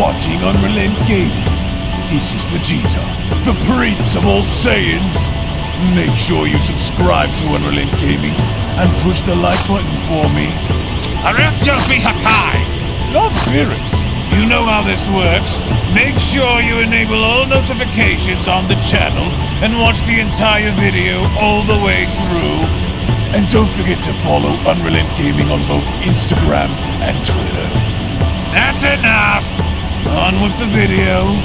watching UnrealEntGaming. This is Vegito, the prince of all Saiyans. Make sure you subscribe to UnrealEntGaming and push the like button for me. Or else you'll be Hakai! Not Beerus. You know how this works. Make sure you enable all notifications on the channel and watch the entire video all the way through. And don't forget to follow UnrealEntGaming on both Instagram and Twitter. That's enough! On with the video.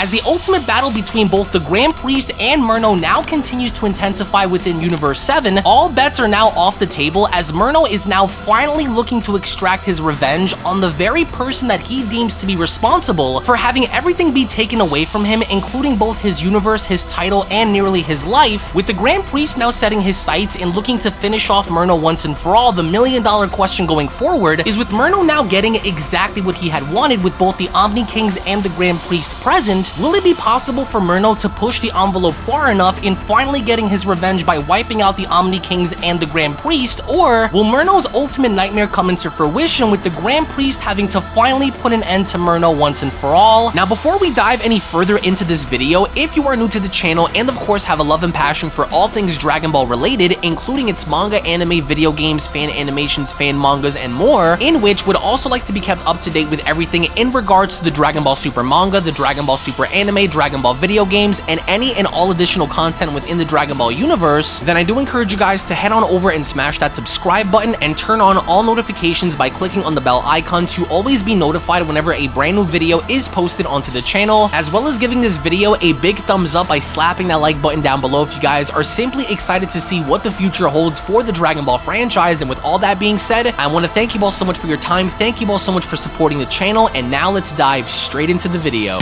As the ultimate battle between both the Grand Priest and Merno now continues to intensify within Universe 7, all bets are now off the table as Merno is now finally looking to extract his revenge on the very person that he deems to be responsible for having everything be taken away from him, including both his universe, his title, and nearly his life, with the Grand Priest now setting his sights and looking to finish off Merno once and for all. The million-dollar question going forward is, with Merno now getting exactly what he had wanted with both the Omni Kings and the Grand Priest present, will it be possible for Merno to push the envelope far enough in finally getting his revenge by wiping out the Omni Kings and the Grand Priest, or will Merno's ultimate nightmare come into fruition with the Grand Priest having to finally put an end to Merno once and for all? Now, before we dive any further into this video, if you are new to the channel and of course have a love and passion for all things Dragon Ball related, including its manga, anime, video games, fan animations, fan mangas, and more, in which would also like to be kept up to date with everything in regards to the Dragon Ball Super manga, the Dragon Ball Super anime, Dragon Ball video games, and any and all additional content within the Dragon Ball universe, then I do encourage you guys to head on over and smash that subscribe button and turn on all notifications by clicking on the bell icon to always be notified whenever a brand new video is posted onto the channel, as well as giving this video a big thumbs up by slapping that like button down below if you guys are simply excited to see what the future holds for the Dragon Ball franchise. And with all that being said, I want to thank you all so much for your time, thank you all so much for supporting the channel, and now let's dive straight into the video.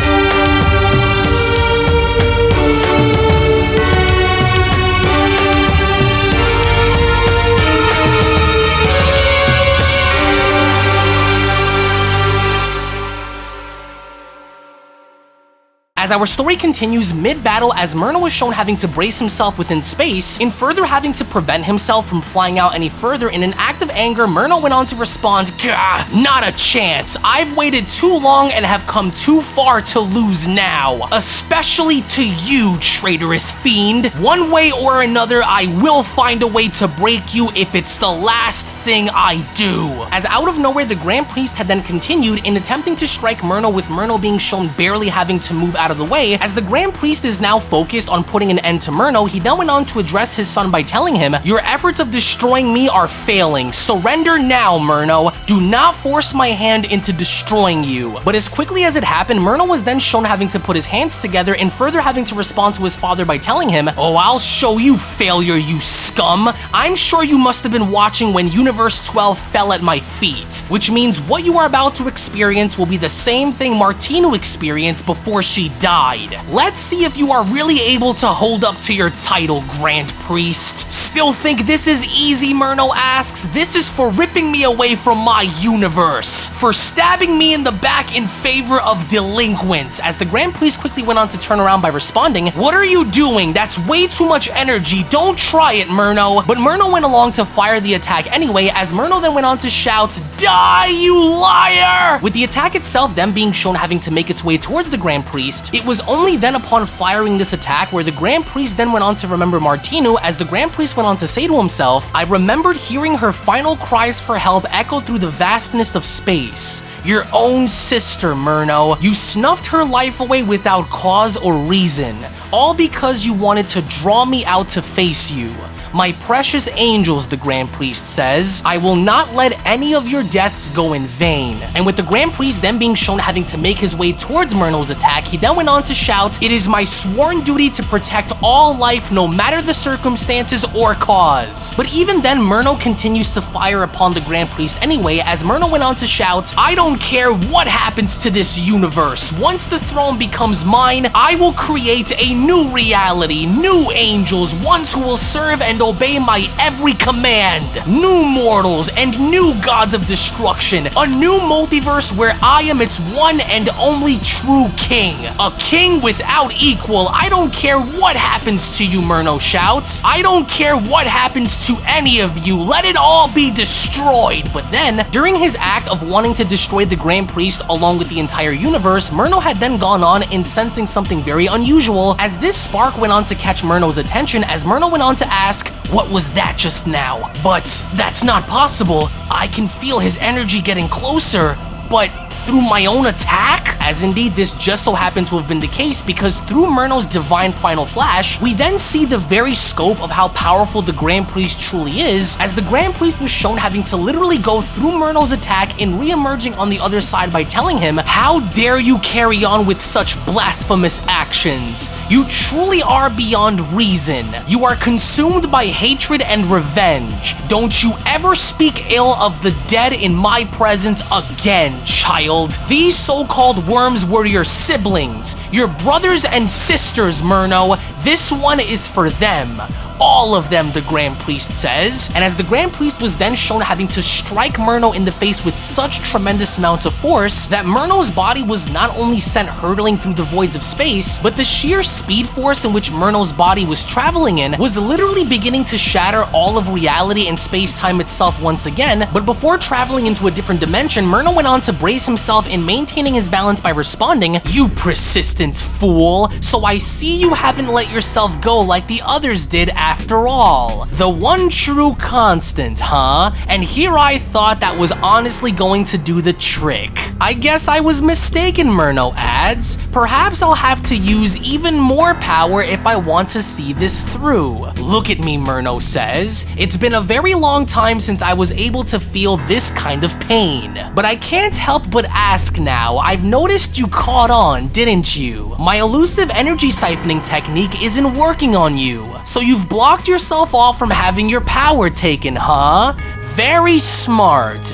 As our story continues mid-battle, as Merno is shown having to brace himself within space, in further having to prevent himself from flying out any further, in an act of anger, Merno went on to respond, "Gah, not a chance. I've waited too long and have come too far to lose now. Especially to you, traitorous fiend. One way or another, I will find a way to break you if it's the last thing I do." As out of nowhere, the Grand Priest had then continued in attempting to strike Merno, with Merno being shown barely having to move out of the way. As the Grand Priest is now focused on putting an end to Merno, he then went on to address his son by telling him, "Your efforts of destroying me are failing. Surrender now, Merno. Do not force my hand into destroying you." But as quickly as it happened, Merno was then shown having to put his hands together and further having to respond to his father by telling him, "Oh, I'll show you, failure, you scum. I'm sure you must have been watching when Universe 12 fell at my feet, which means what you are about to experience will be the same thing Martino experienced before she died. Let's see if you are really able to hold up to your title, Grand Priest." "Still think this is easy?" Merno asks. "This is for ripping me away from my universe, for stabbing me in the back in favor of delinquents." As the Grand Priest quickly went on to turn around by responding, "What are you doing? That's way too much energy. Don't try it, Merno." But Merno went along to fire the attack anyway, as Merno then went on to shout, "Die, you liar!" With the attack itself then being shown having to make its way towards the Grand Priest, it was only then upon firing this attack where the Grand Priest then went on to remember Martino, as the Grand Priest went on to say to himself, "I remembered hearing her final cries for help echo through the vastness of space. Your own sister, Merno. You snuffed her life away without cause or reason, all because you wanted to draw me out to face you. My precious angels," the Grand Priest says, "I will not let any of your deaths go in vain." And with the Grand Priest then being shown having to make his way towards Merno's attack, he then went on to shout, "It is my sworn duty to protect all life no matter the circumstances or cause." But even then, Merno continues to fire upon the Grand Priest anyway, as Merno went on to shout, "I don't care what happens to this universe. Once the throne becomes mine, I will create a new reality, new angels, ones who will serve and and obey my every command. New mortals and new gods of destruction. A new multiverse where I am its one and only true king. A king without equal. I don't care what happens to you, Merno shouts. I don't care what happens to any of you. Let it all be destroyed. But then, during his act of wanting to destroy the Grand Priest along with the entire universe, Merno had then gone on in sensing something very unusual, as this spark went on to catch Merno's attention as Merno went on to ask, "What was that just now?" But that's not possible. I can feel his energy getting closer. But through my own attack? As indeed this just so happened to have been the case, because through Merno's divine final flash, we then see the very scope of how powerful the Grand Priest truly is, as the Grand Priest was shown having to literally go through Merno's attack and re-emerging on the other side by telling him, "How dare you carry on with such blasphemous actions? You truly are beyond reason. You are consumed by hatred and revenge. Don't you ever speak ill of the dead in my presence again, child. These so-called worms were your siblings, your brothers and sisters, Merno. This one is for them. All of them," the Grand Priest says. And as the Grand Priest was then shown having to strike Merno in the face with such tremendous amounts of force that Merno's body was not only sent hurtling through the voids of space, but the sheer speed force in which Merno's body was traveling in was literally beginning to shatter all of reality and space-time itself once again. But before traveling into a different dimension, Merno went on to brace himself in maintaining his balance by responding, "You persistent fool. So I see you haven't let yourself go like the others did after all. The one true constant, huh? And here I thought that was honestly going to do the trick. I guess I was mistaken," Merno adds. "Perhaps I'll have to use even more power if I want to see this through." "Look at me," Merno says. "It's been a very long time since I was able to feel this kind of pain. But I can't help but ask now, I've noticed you caught on, didn't you? My elusive energy siphoning technique isn't working on you. So you've blocked yourself off from having your power taken, huh? Very smart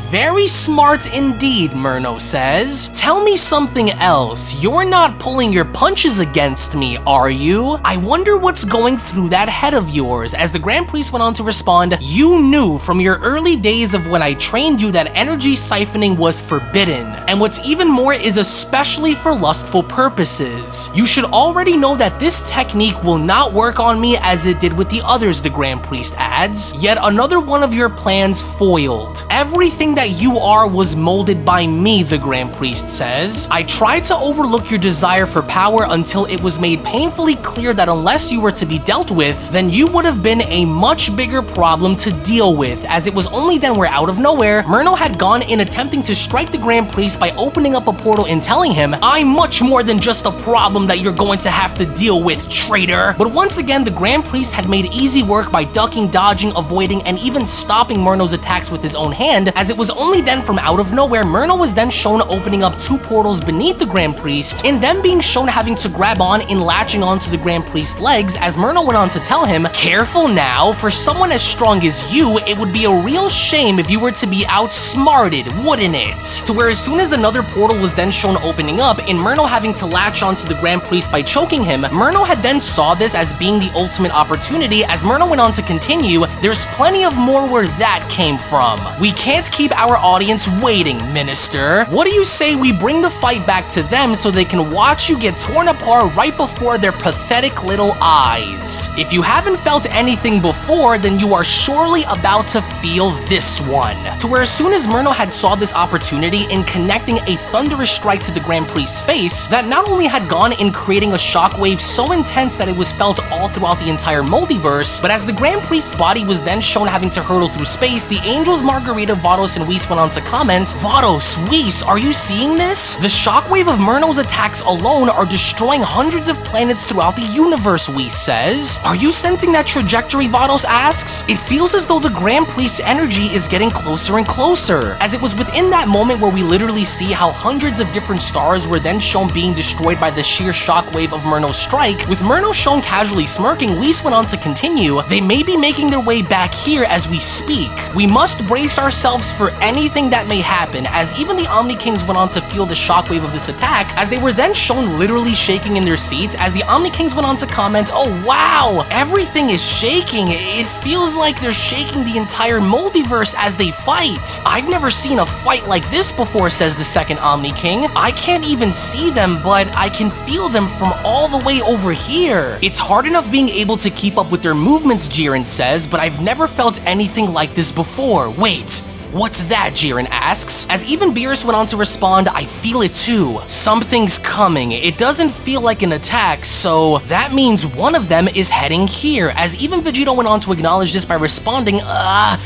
indeed," Merno says. "Tell me something else. You're not pulling your punches against me, are you? I wonder what's going through that head of yours." As the Grand Priest went on to respond, "You knew from your early days of when I trained you that energy siphoning was forbidden, and what's even more is especially for lustful purposes. You should already know that this technique will not work on me as it did with the others," the Grand Priest adds. "Yet another one of your plans foiled. Everything that you are was molded by me," the Grand Priest says. "I tried to overlook your desire for power until it was made painfully clear that unless you were to be dealt with, then you would have been a much bigger problem to deal with," as it was only then where out of nowhere, Merno had gone in attempting to strike the Grand Priest by opening up a portal and telling him, "I'm much more than just a problem that you're going to have to deal with, traitor." But once again, the Grand Priest had made easy work by ducking, dodging, avoiding, and even stopping Merno's attacks with his own hand, as it was only then from out of nowhere, Merno was then shown opening up two portals beneath the Grand Priest, and then being shown having to grab on and latching onto the Grand Priest's legs, as Merno went on to tell him, "Careful now, for someone as strong as you, it would be a real shame if you were to be outsmarted, wouldn't it?" To where as soon as another portal was then shown opening up, and Merno having to latch onto the Grand Priest by choking him, Merno had then saw this as being the ultimate opportunity. As Merno went on to continue, "There's plenty of more where that came from. We can't keep our audience waiting, Minister. What do you say we bring the fight back to them so they can watch you get torn apart right before their pathetic little eyes? If you haven't felt anything before, then you are surely about to feel this one." To where as soon as Merno had saw this opportunity in connecting a thunderous strike to the Grand Priest's face, that not only had gone in creating a shockwave so intense that it was felt all throughout the entire multiverse, but as the Grand Priest's body was then shown having to hurtle through space, the angels Margarita, Vados, and Whis went on to comment, "Vados, Whis, are you seeing this? The shockwave of Merno's attacks alone are destroying hundreds of planets throughout the universe," Whis says. "Are you sensing that trajectory?" Vados asks. "It feels as though the Grand Priest's energy is getting closer and closer," as it was within that moment where we literally see how hundreds of different stars were then shown being destroyed by the sheer shockwave of Merno's strike. With Merno shown casually smirking, Whis went on to continue, "They may be making their way back here as we speak. We must brace ourselves for anything that may happen, as even the Omni Kings went on to feel the shockwave of this attack, as they were then shown literally shaking in their seats, as the Omni Kings went on to comment, "Oh wow, everything is shaking. It feels like they're shaking the entire multiverse as they fight. I've never seen a fight like this before," says the second Omni King. "I can't even see them, but I can feel them from all the way over here. It's hard enough being able to keep up with their movements," Jiren says, "but I've never felt anything like this before. Wait, what's that?" Jiren asks. As even Beerus went on to respond, "I feel it too. Something's coming. It doesn't feel like an attack, so that means one of them is heading here." As even Vegito went on to acknowledge this by responding,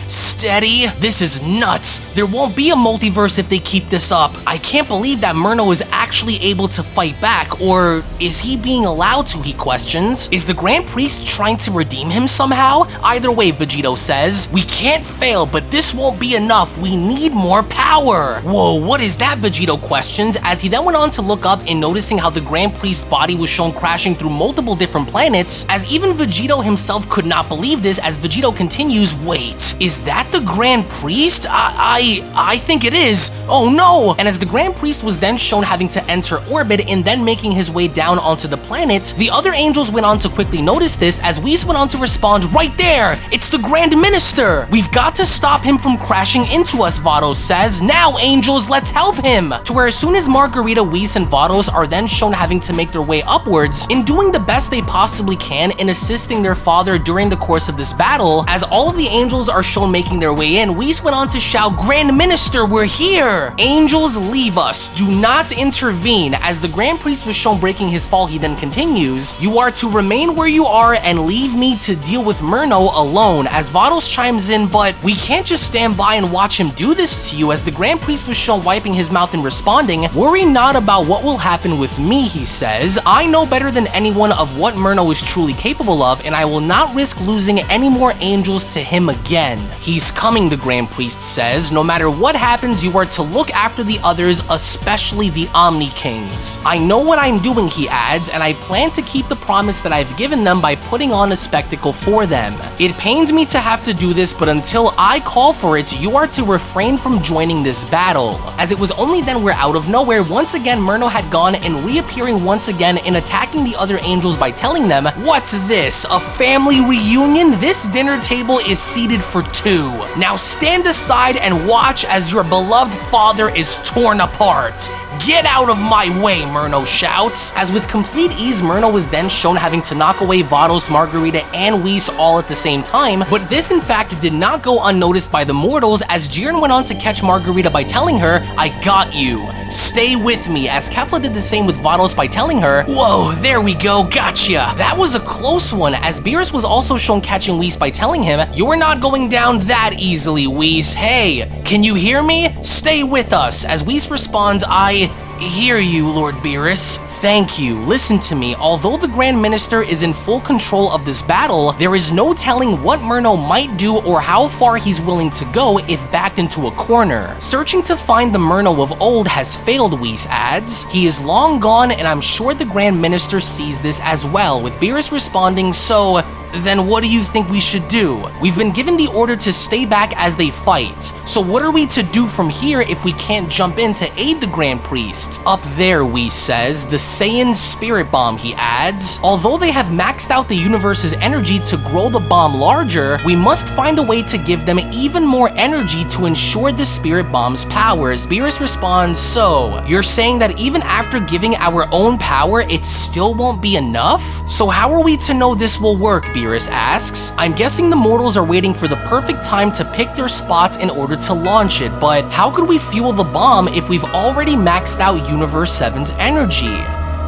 steady. This is nuts. There won't be a multiverse if they keep this up. I can't believe that Merno is actually able to fight back, or is he being allowed to, he questions. Is the Grand Priest trying to redeem him somehow? Either way, Vegito says, "We can't fail, but this won't be enough. We need more power." Whoa, what is that? Vegito questions, as he then went on to look up and noticing how the Grand Priest's body was shown crashing through multiple different planets, as even Vegito himself could not believe this, as Vegito continues, "Wait, is that the Grand Priest? I think it is. Oh no!" And as the Grand Priest was then shown having to enter orbit and then making his way down onto the planet, the other angels went on to quickly notice this, as Whis went on to respond, "Right there! It's the Grand Minister! We've got to stop him from crashing into us," Vados says. "Now, angels, let's help him!" To where as soon as Margarita, Whis, and Vados are then shown having to make their way upwards, in doing the best they possibly can in assisting their father during the course of this battle, as all of the angels are shown making their way in, Whis went on to shout, "Grand Minister, we're here! Angels, leave us. Do not intervene." As the Grand Priest was shown breaking his fall, he then continues, "You are to remain where you are and leave me to deal with Merno alone." As Vados chimes in, "But we can't just stand by and watch him do this to you," as the Grand Priest was shown wiping his mouth and responding, "Worry not about what will happen with me," he says. "I know better than anyone of what Merno is truly capable of, and I will not risk losing any more angels to him again." "He's coming," the Grand Priest says. "No matter what happens, you are to look after the others, especially the Omni Kings. I know what I'm doing," he adds, "and I plan to keep the promise that I've given them by putting on a spectacle for them. It pains me to have to do this, but until I call for it, you are to refrain from joining this battle." As it was only then where out of nowhere, once again Merno had gone and reappearing once again and attacking the other angels by telling them, "What's this? A family reunion? This dinner table is seated for two. Now stand aside and watch as your beloved father is torn apart. Get out of my way," Merno shouts. As with complete ease, Merno was then shown having to knock away Vados, Margarita, and Whis all at the same time, but this in fact did not go unnoticed by the mortals, as Jiren went on to catch Margarita by telling her, "I got you. Stay with me," as Kefla did the same with Vados by telling her, "Whoa, there we go, gotcha." That was a close one, as Beerus was also shown catching Whis by telling him, "You're not going down that easily, Whis. Hey, can you hear me? Stay with us." As Whis responds, "I hear you, Lord Beerus. Thank you. Listen to me. Although the Grand Minister is in full control of this battle, there is no telling what Merno might do or how far he's willing to go if backed into a corner. Searching to find the Merno of old has failed," Whis adds. "He is long gone, and I'm sure the Grand Minister sees this as well," with Beerus responding, "So then what do you think we should do? We've been given the order to stay back as they fight. So what are we to do from here if we can't jump in to aid the Grand Priest?" "Up there," Whis says, "the Saiyan's spirit bomb," he adds. "Although they have maxed out the universe's energy to grow the bomb larger, we must find a way to give them even more energy to ensure the spirit bomb's powers." Beerus responds, "So, you're saying that even after giving our own power, it still won't be enough? So how are we to know this will work?" Beerus asks. "I'm guessing the mortals are waiting for the perfect time to pick their spots in order to launch it, but how could we fuel the bomb if we've already maxed out Universe 7's energy?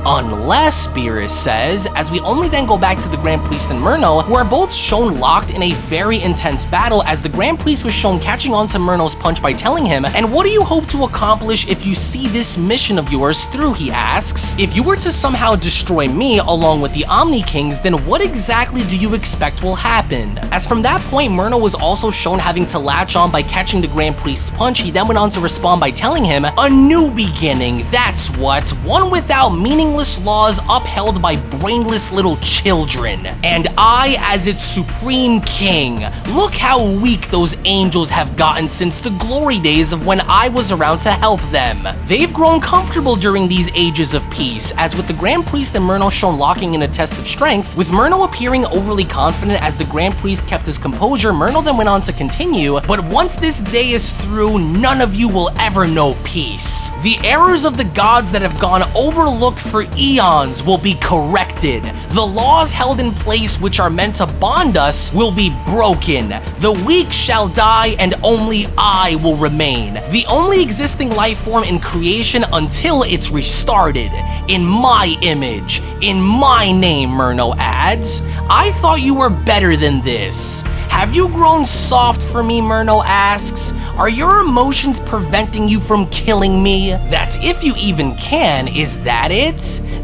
Unless," Beerus says, as we only then go back to the Grand Priest and Merno, who are both shown locked in a very intense battle, as the Grand Priest was shown catching on to Merno's punch by telling him, "And what do you hope to accomplish if you see this mission of yours through?" he asks. "If you were to somehow destroy me along with the Omni Kings, then what exactly do you expect will happen?" As from that point, Merno was also shown having to latch on by catching the Grand Priest's punch. He then went on to respond by telling him, "A new beginning, that's what. One without meaning meaningless laws upheld by brainless little children. And I, as its supreme king, look how weak those angels have gotten since the glory days of when I was around to help them. They've grown comfortable during these ages of peace, as with the Grand Priest and Merno shown locking in a test of strength, with Merno appearing overly confident as the Grand Priest kept his composure. Merno then went on to continue, but once this day is through, none of you will ever know peace. The errors of the gods that have gone overlooked for eons will be corrected. The laws held in place which are meant to bond us will be broken. The weak shall die and only I will remain, the only existing life form in creation until it's restarted. In my image, in my name, Merno adds. I thought you were better than this. Have you grown soft for me, Merno asks? Are your emotions preventing you from killing me? That's if you even can, is that it?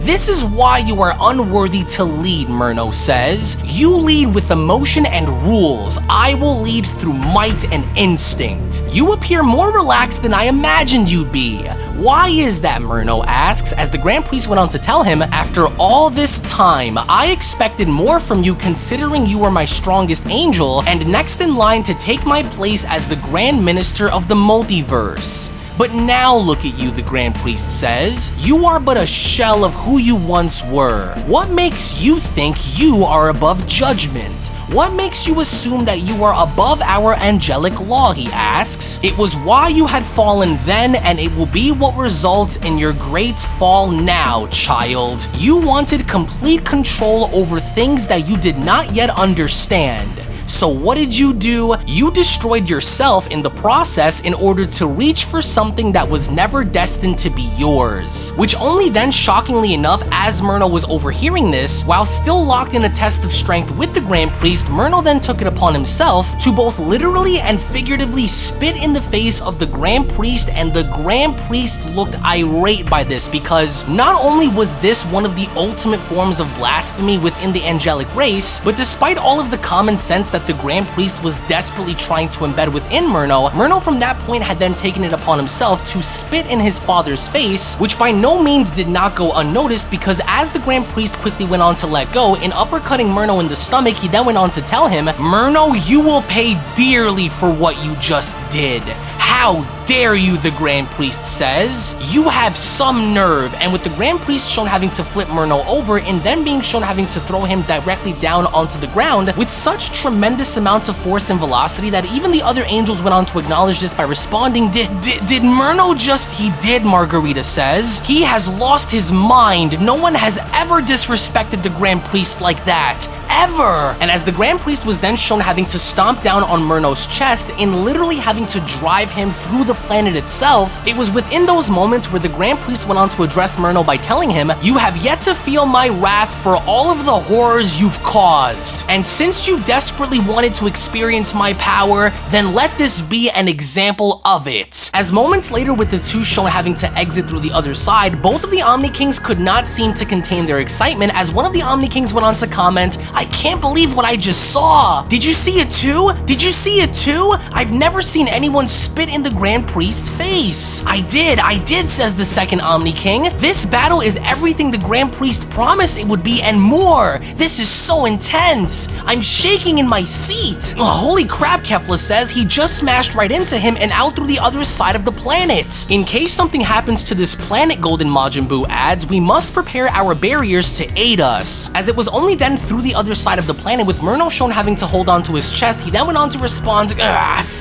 This is why you are unworthy to lead, Merno says. You lead with emotion and rules. I will lead through might and instinct. You appear more relaxed than I imagined you'd be. Why is that, Merno asks, as the Grand Priest went on to tell him, after all this time, I expected more from you considering you are my strongest angel and next in line to take my place as the Grand Minister of the Multiverse. But now look at you, the Grand Priest says. You are but a shell of who you once were. What makes you think you are above judgment? What makes you assume that you are above our angelic law, he asks. It was why you had fallen then, and it will be what results in your great fall now, child. You wanted complete control over things that you did not yet understand. So what did you do? You destroyed yourself in the process in order to reach for something that was never destined to be yours. Which only then, shockingly enough, as Merno was overhearing this, while still locked in a test of strength with the Grand Priest, Merno then took it upon himself to both literally and figuratively spit in the face of the Grand Priest, and the Grand Priest looked irate by this because not only was this one of the ultimate forms of blasphemy within the angelic race, but despite all of the common sense that the Grand Priest was desperately trying to embed within Merno, Merno from that point had then taken it upon himself to spit in his father's face, which by no means did not go unnoticed because as the Grand Priest quickly went on to let go, in uppercutting Merno in the stomach, he then went on to tell him, Merno, you will pay dearly for what you just did. How dare you, the Grand Priest says. You have some nerve. And with the Grand Priest shown having to flip Merno over and then being shown having to throw him directly down onto the ground with such tremendous amounts of force and velocity that even the other angels went on to acknowledge this by responding, Did Merno just— He did, Margarita says. He has lost his mind. No one has ever disrespected the Grand Priest like that. Ever! And as the Grand Priest was then shown having to stomp down on Merno's chest and literally having to drive him through the planet itself, it was within those moments where the Grand Priest went on to address Merno by telling him, you have yet to feel my wrath for all of the horrors you've caused. And since you desperately wanted to experience my power, then let this be an example of it. As moments later with the two shown having to exit through the other side, both of the Omni Kings could not seem to contain their excitement as one of the Omni Kings went on to comment, I can't believe what I just saw. Did you see it too? Did you see it too? I've never seen anyone spit in the Grand Priest's face. I did, says the second Omni King. This battle is everything the Grand Priest promised it would be and more. This is so intense. I'm shaking in my seat. Oh, holy crap, Kefla says. He just smashed right into him and out through the other side of the planet. In case something happens to this planet, Golden Majin Buu adds, we must prepare our barriers to aid us. As it was only then through the other side of the planet with Merno shown having to hold on to his chest, he then went on to respond,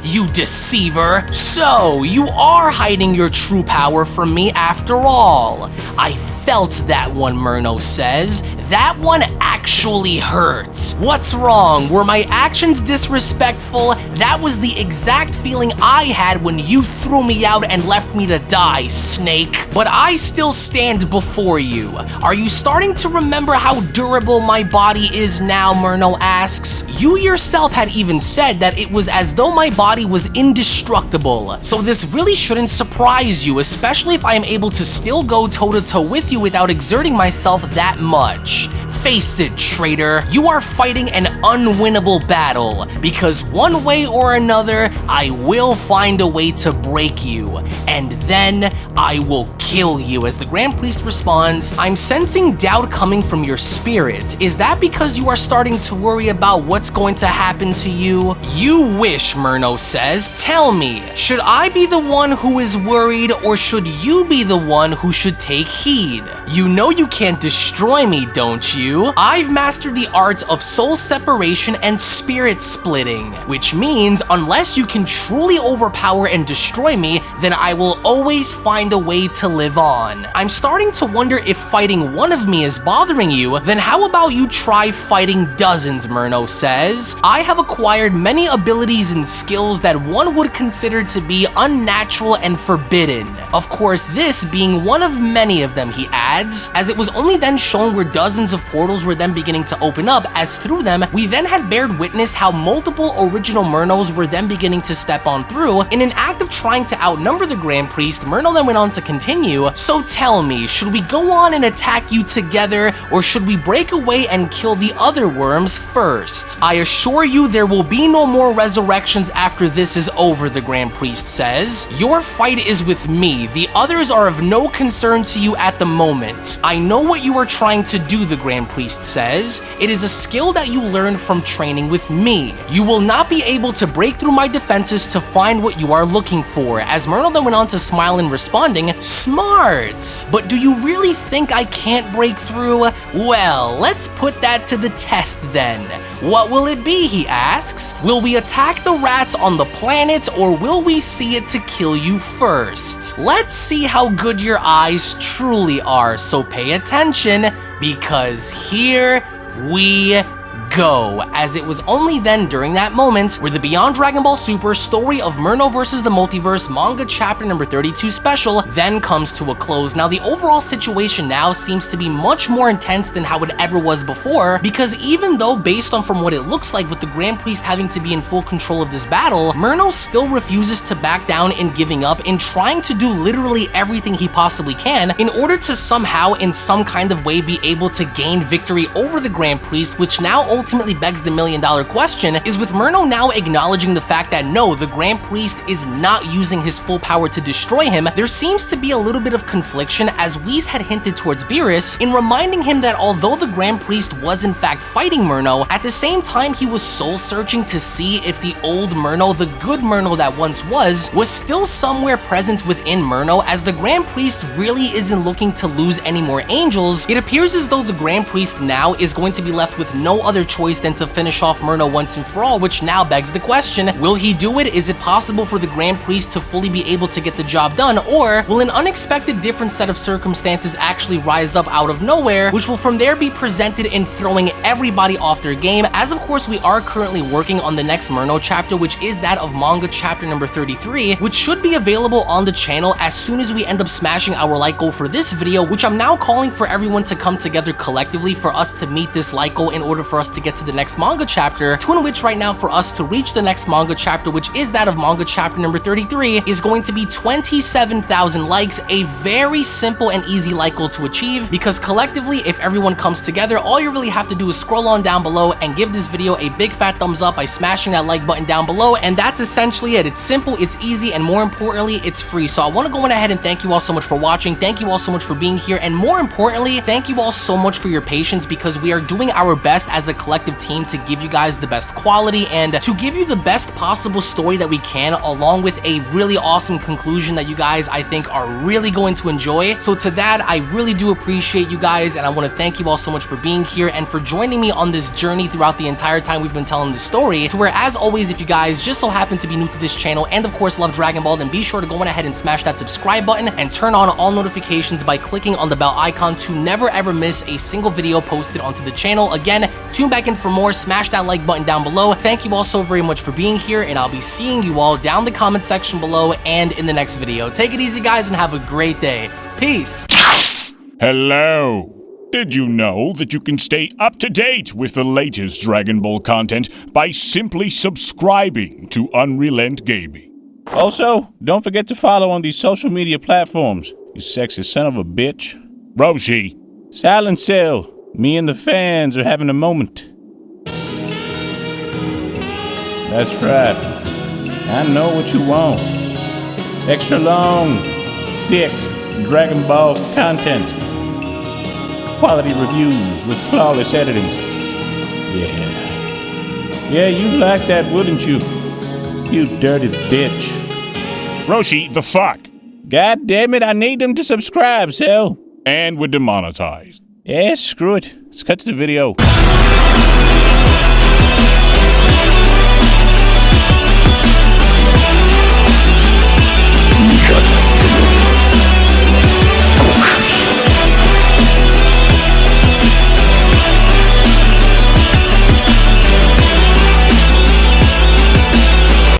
you deceiver. So, you are hiding your true power from me after all. I felt that one, Merno says. That one actually hurts. What's wrong? Were my actions disrespectful? That was the exact feeling I had when you threw me out and left me to die, Snake. But I still stand before you. Are you starting to remember how durable my body is now, Merno asks. You yourself had even said that it was as though my body was indestructible. So this really shouldn't surprise you, especially if I am able to still go toe-to-toe with you without exerting myself that much. Face it, traitor, you are fighting an unwinnable battle, because one way or another, I will find a way to break you, and then I will kill you. As the Grand Priest responds, I'm sensing doubt coming from your spirit. Is that because you are starting to worry about what's going to happen to you? You wish, Merno says. Tell me, should I be the one who is worried, or should you be the one who should take heed? You know you can't destroy me, don't you? I've mastered the arts of soul separation and spirit splitting, which means unless you can truly overpower and destroy me, then I will always find a way to live on. I'm starting to wonder if fighting one of me is bothering you, then how about you try fighting dozens, Merno says. I have acquired many abilities and skills that one would consider to be unnatural and forbidden. Of course, this being one of many of them, he adds, as it was only then shown where dozens of portals were then beginning to open up, as through them, we then had bared witness how multiple original Mernos were then beginning to step on through. In an act of trying to outnumber the Grand Priest, Merno then went on to continue, so tell me, should we go on and attack you together, or should we break away and kill the other worms first? I assure you there will be no more resurrections after this is over, the Grand Priest says. Your fight is with me. The others are of no concern to you at the moment. I know what you are trying to do, the Grand Priest says. It is a skill that you learned from training with me. You will not be able to break through my defenses to find what you are looking for. As Merno then went on to smile and responding, smart! But do you really think I can't break through? Well, let's put that to the test then. What will it be, he asks. Will we attack the rats on the planet, or will we see it to kill you first? Let's see how good your eyes truly are, so pay attention, because here we go, as it was only then during that moment where the Beyond Dragon Ball Super Story of Merno vs. the Multiverse Manga Chapter number 32 special then comes to a close. Now, the overall situation now seems to be much more intense than how it ever was before, because even though based on from what it looks like with the Grand Priest having to be in full control of this battle, Merno still refuses to back down and giving up in trying to do literally everything he possibly can in order to somehow in some kind of way be able to gain victory over the Grand Priest, which now ultimately begs the million-dollar question, is with Merno now acknowledging the fact that no, the Grand Priest is not using his full power to destroy him, there seems to be a little bit of confliction, as Whis had hinted towards Beerus, in reminding him that although the Grand Priest was in fact fighting Merno, at the same time he was soul-searching to see if the old Merno, the good Merno that once was still somewhere present within Merno, as the Grand Priest really isn't looking to lose any more angels. It appears as though the Grand Priest now is going to be left with no other choice than to finish off Merno once and for all, which now begs the question, will he do it? Is it possible for the Grand Priest to fully be able to get the job done, or will an unexpected different set of circumstances actually rise up out of nowhere, which will from there be presented in throwing everybody off their game, as of course we are currently working on the next Merno chapter, which is that of Manga Chapter number 33, which should be available on the channel as soon as we end up smashing our like goal for this video, which I'm now calling for everyone to come together collectively for us to meet this like goal in order for us to get to the next manga chapter, to in which right now for us to reach the next manga chapter, which is that of Manga Chapter number 33, is going to be 27,000 likes, a very simple and easy like goal to achieve, because collectively, if everyone comes together, all you really have to do is scroll on down below and give this video a big fat thumbs up by smashing that like button down below, and that's essentially it. It's simple, it's easy, and more importantly, it's free. So I want to go on ahead and thank you all so much for watching, thank you all so much for being here, and more importantly, thank you all so much for your patience, because we are doing our best as a collective team to give you guys the best quality and to give you the best possible story that we can, along with a really awesome conclusion that you guys, I think, are really going to enjoy. So to that, I really do appreciate you guys, and I want to thank you all so much for being here and for joining me on this journey throughout the entire time we've been telling this story, to where, as always, if you guys just so happen to be new to this channel and of course love Dragon Ball, then be sure to go on ahead and smash that subscribe button and turn on all notifications by clicking on the bell icon to never ever miss a single video posted onto the channel. Again, tune back in for more, smash that like button down below. Thank you all so very much for being here, and I'll be seeing you all down the comment section below and in the next video. Take it easy, guys, and have a great day. Peace. Hello. Did you know that you can stay up to date with the latest Dragon Ball content by simply subscribing to UnrealEntGaming? Also, don't forget to follow on these social media platforms, you sexy son of a bitch. Roshi. Silent Cell. Me and the fans are having a moment. That's right. I know what you want. Extra long, thick Dragon Ball content. Quality reviews with flawless editing. Yeah, you'd like that, wouldn't you? You dirty bitch. Roshi, the fuck? God damn it, I need them to subscribe, Cell. And we're demonetized. Yeah, screw it. Let's cut to the video.